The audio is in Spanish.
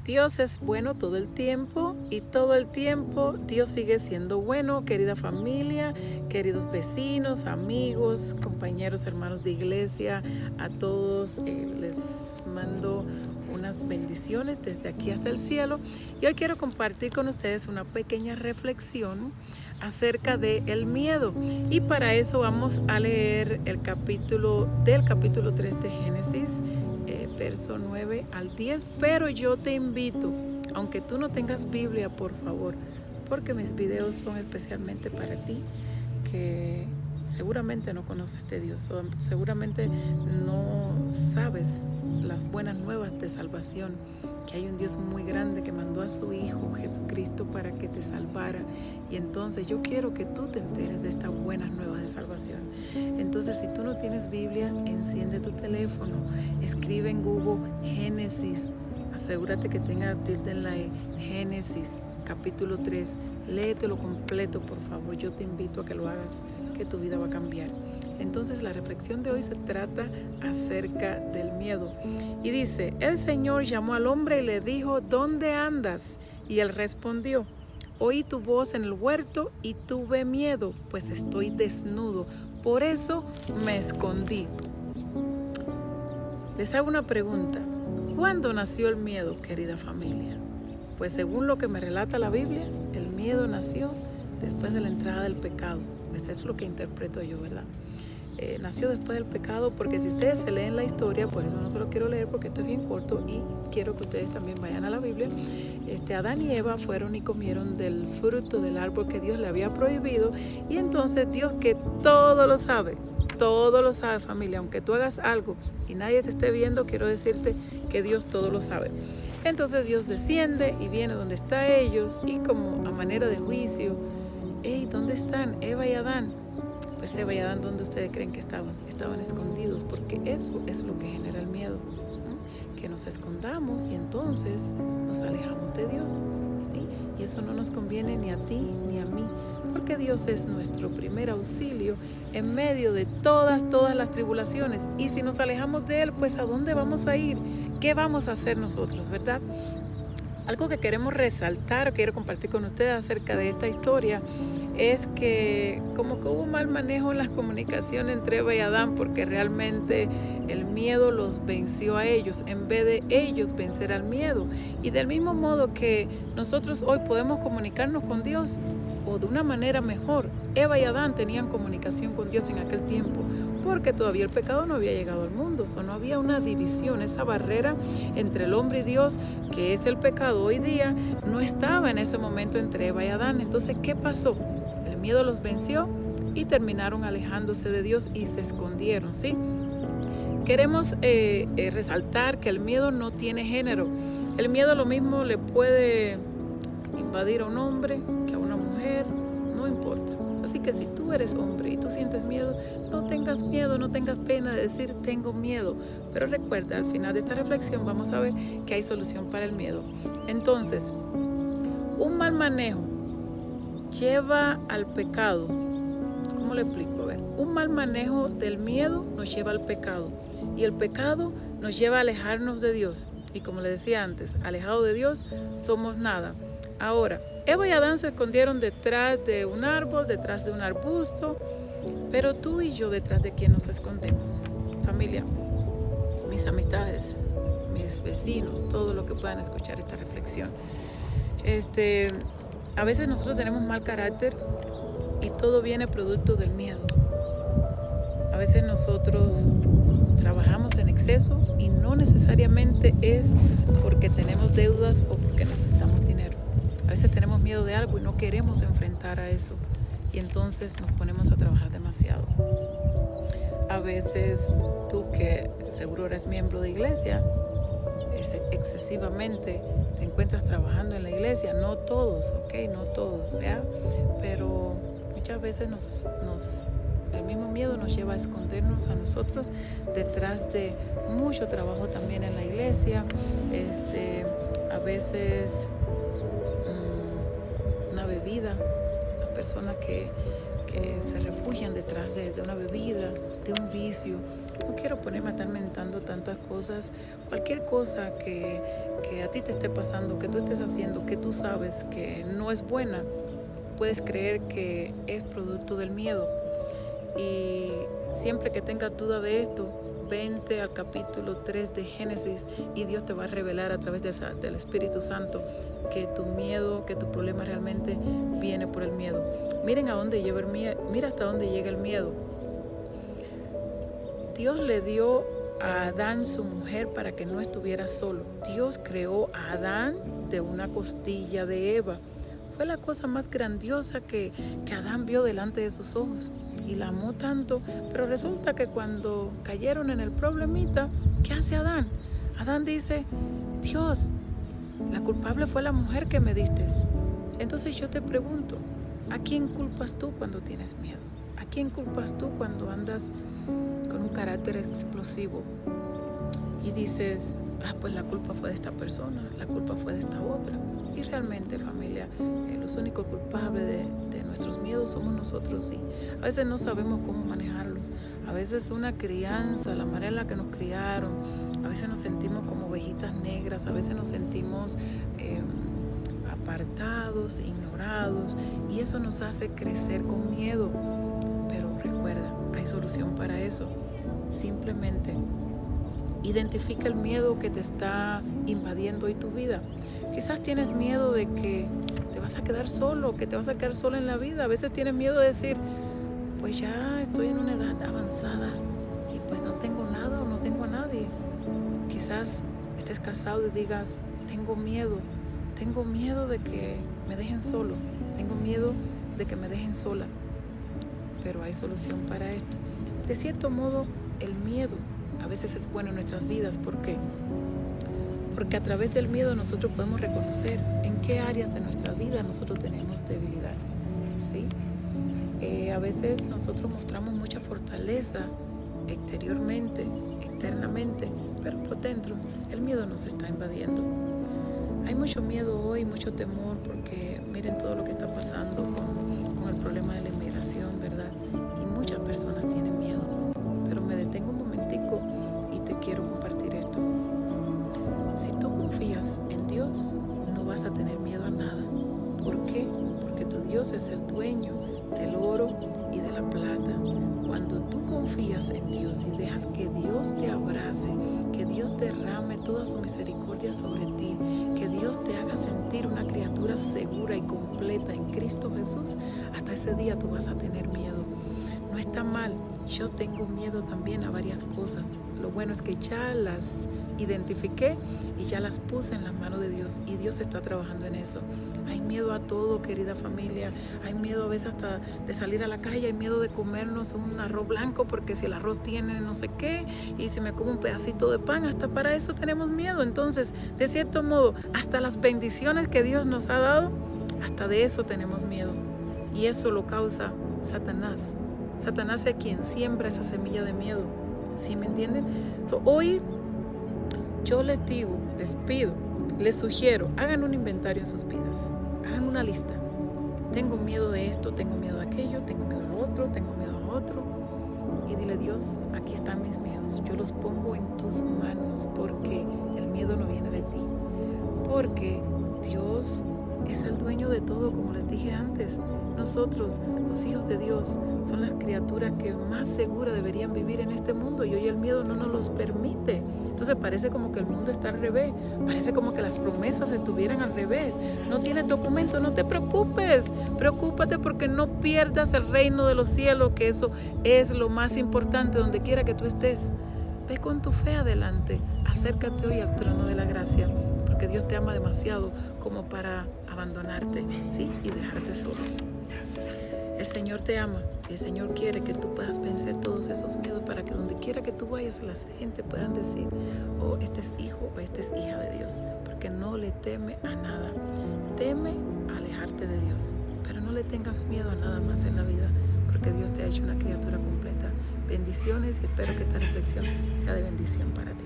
Dios es bueno todo el tiempo y todo el tiempo Dios sigue siendo bueno, querida familia, queridos vecinos, amigos, compañeros, hermanos de iglesia, a todos les mando unas bendiciones desde aquí hasta el cielo y hoy quiero compartir con ustedes una pequeña reflexión acerca del miedo y para eso vamos a leer el capítulo 3 de Génesis, verso 9 al 10, pero yo te invito, aunque tú no tengas Biblia, por favor, porque mis videos son especialmente para ti, que seguramente no conoces de Dios, o seguramente no sabes las buenas nuevas de salvación, que hay un Dios muy grande que mandó a su Hijo Jesucristo para que te salvara. Y entonces yo quiero que tú te enteres de estas buenas nuevas de salvación. Entonces, si tú no tienes Biblia, enciende tu teléfono, escribe en Google Génesis, asegúrate que tenga tilde en la E, Génesis capítulo 3, léetelo completo, por favor, yo te invito a que lo hagas, que tu vida va a cambiar. Entonces la reflexión de hoy se trata acerca del miedo y dice: el Señor llamó al hombre y le dijo, ¿dónde andas? Y él respondió, oí tu voz en el huerto y tuve miedo, pues estoy desnudo, por eso me escondí. Les hago una pregunta: ¿cuándo nació el miedo, querida familia? Pues según lo que me relata la Biblia, el miedo nació después de la entrada del pecado. Pues es lo que interpreto yo, ¿verdad? Nació después del pecado, porque si ustedes se leen la historia, por eso no se lo quiero leer porque esto es bien corto y quiero que ustedes también vayan a la Biblia. Adán y Eva fueron y comieron del fruto del árbol que Dios le había prohibido, y entonces Dios, que todo lo sabe familia, aunque tú hagas algo y nadie te esté viendo, quiero decirte que Dios todo lo sabe. Entonces Dios desciende y viene donde están ellos y como a manera de juicio: hey, ¿dónde están Eva y Adán? Pues Eva y Adán, ¿dónde ustedes creen que estaban? Estaban escondidos, porque eso es lo que genera el miedo, ¿no? Que nos escondamos y entonces nos alejamos de Dios, ¿sí? Y eso no nos conviene ni a ti ni a mí, porque Dios es nuestro primer auxilio en medio de todas las tribulaciones. Y si nos alejamos de Él, pues ¿a dónde vamos a ir? ¿Qué vamos a hacer nosotros, verdad? Algo que queremos resaltar, quiero compartir con ustedes acerca de esta historia, es que como que hubo mal manejo en las comunicaciones entre Eva y Adán, porque realmente el miedo los venció a ellos en vez de ellos vencer al miedo. Y del mismo modo que nosotros hoy podemos comunicarnos con Dios, o de una manera mejor, Eva y Adán tenían comunicación con Dios en aquel tiempo, porque todavía el pecado no había llegado al mundo, no había una división, esa barrera entre el hombre y Dios, que es el pecado hoy día, no estaba en ese momento entre Eva y Adán. Entonces, ¿qué pasó? El miedo los venció y terminaron alejándose de Dios y se escondieron, ¿sí? Queremos resaltar que el miedo no tiene género. El miedo lo mismo le puede invadir a un hombre que a una mujer, no importa. Así que si tú eres hombre y tú sientes miedo, no tengas miedo, no tengas pena de decir tengo miedo. Pero recuerda, al final de esta reflexión vamos a ver que hay solución para el miedo. Entonces, un mal manejo lleva al pecado. ¿Cómo le explico? A ver, un mal manejo del miedo nos lleva al pecado y el pecado nos lleva a alejarnos de Dios. Y como le decía antes, alejado de Dios somos nada. Ahora, Eva y Adán se escondieron detrás de un árbol, detrás de un arbusto, pero tú y yo, ¿detrás de quién nos escondemos? Familia, mis amistades, mis vecinos, todo lo que puedan escuchar esta reflexión. A veces nosotros tenemos mal carácter y todo viene producto del miedo. A veces nosotros trabajamos en exceso y no necesariamente es porque tenemos deudas o porque necesitamos dinero. A veces tenemos miedo de algo y no queremos enfrentar a eso y entonces nos ponemos a trabajar demasiado. A veces tú, que seguro eres miembro de iglesia, excesivamente te encuentras trabajando en la iglesia. No todos, no todos, ¿verdad? Pero muchas veces el mismo miedo nos lleva a escondernos a nosotros detrás de mucho trabajo también en la iglesia. A veces una bebida, las personas que se refugian detrás de una bebida, de un vicio, No quiero ponerme a estar mentando tantas cosas. Cualquier cosa que a ti te esté pasando, que tú estés haciendo, que tú sabes que no es buena, puedes creer que es producto del miedo. Y siempre que tengas duda de esto, vente al capítulo 3 de Génesis y Dios te va a revelar a través del Espíritu Santo que tu miedo, que tu problema realmente viene por el miedo. Miren a dónde lleva el miedo, mira hasta dónde llega el miedo. Dios le dio a Adán su mujer para que no estuviera solo. Dios creó a Adán de una costilla de Eva. Fue la cosa más grandiosa que Adán vio delante de sus ojos y la amó tanto, pero resulta que cuando cayeron en el problemita, ¿qué hace Adán? Adán dice, Dios, la culpable fue la mujer que me diste. Entonces yo te pregunto, ¿a quién culpas tú cuando tienes miedo? ¿A quién culpas tú cuando andas con un carácter explosivo y dices, pues la culpa fue de esta persona, la culpa fue de esta otra? Y realmente, familia, los únicos culpables de nuestros miedos somos nosotros, y a veces no sabemos cómo manejarlos. A veces una crianza, la manera en la que nos criaron, a veces nos sentimos como ovejitas negras, a veces nos sentimos apartados, ignorados, y eso nos hace crecer con miedo. Pero recuerda, hay solución para eso. Simplemente identifica el miedo que te está invadiendo hoy tu vida. Quizás tienes miedo de que te vas a quedar solo, que te vas a quedar sola en la vida. A veces tienes miedo de decir, pues ya estoy en una edad avanzada y pues no tengo nada o no tengo a nadie. Quizás estés casado y digas, tengo miedo de que me dejen solo, tengo miedo de que me dejen sola. Pero hay solución para esto. De cierto modo, el miedo a veces es bueno en nuestras vidas. ¿Por qué? Porque a través del miedo nosotros podemos reconocer en qué áreas de nuestra vida nosotros tenemos debilidad, ¿sí? A veces nosotros mostramos mucha fortaleza exteriormente, externamente, pero por dentro el miedo nos está invadiendo. Hay mucho miedo hoy, mucho temor, porque miren todo lo que está pasando con el problema de la inmigración, ¿verdad? Y muchas personas tienen miedo. Pero me detengo un momentico y te quiero compartir esto. Si tú confías en Dios, no vas a tener miedo a nada. ¿Por qué? Porque tu Dios es el dueño del oro y de la plata. Cuando tú confías en Dios y dejas que Dios te abrace, que Dios derrame toda su misericordia sobre ti, que Dios te haga sentir una criatura segura y completa en Cristo Jesús, hasta ese día tú vas a tener miedo. No está mal, yo tengo miedo también a varias cosas. Lo bueno es que ya las identifiqué y ya las puse en la mano de Dios, y Dios está trabajando en eso. Hay miedo a todo, querida familia. Hay miedo a veces hasta de salir a la calle, hay miedo de comernos un arroz blanco, porque si el arroz tiene no sé qué, y si me como un pedacito de pan, hasta para eso tenemos miedo. Entonces, de cierto modo, hasta las bendiciones que Dios nos ha dado, hasta de eso tenemos miedo. Y eso lo causa Satanás. Satanás es quien siembra esa semilla de miedo. ¿Sí me entienden? Hoy yo les digo, les pido, les sugiero, hagan un inventario en sus vidas. Hagan una lista. Tengo miedo de esto, tengo miedo de aquello, tengo miedo a lo otro, tengo miedo a lo otro. Y dile, Dios, aquí están mis miedos. Yo los pongo en tus manos, porque el miedo no viene de ti. Porque Dios es el dueño de todo, como les dije antes. Nosotros, los hijos de Dios, son las criaturas que más seguras deberían vivir en este mundo, y hoy el miedo no nos los permite. Entonces parece como que el mundo está al revés, parece como que las promesas estuvieran al revés. No tienes documento, no te preocupes, preocúpate porque no pierdas el reino de los cielos, que eso es lo más importante donde quiera que tú estés. Ve con tu fe adelante, acércate hoy al trono de la gracia, porque Dios te ama demasiado como para abandonarte, ¿sí? Y dejarte solo. El Señor te ama y el Señor quiere que tú puedas vencer todos esos miedos, para que donde quiera que tú vayas, la gente puedan decir, oh, este es hijo o esta es hija de Dios, porque no le teme a nada. Teme a alejarte de Dios, pero no le tengas miedo a nada más en la vida, porque Dios te ha hecho una criatura completa. Bendiciones, y espero que esta reflexión sea de bendición para ti.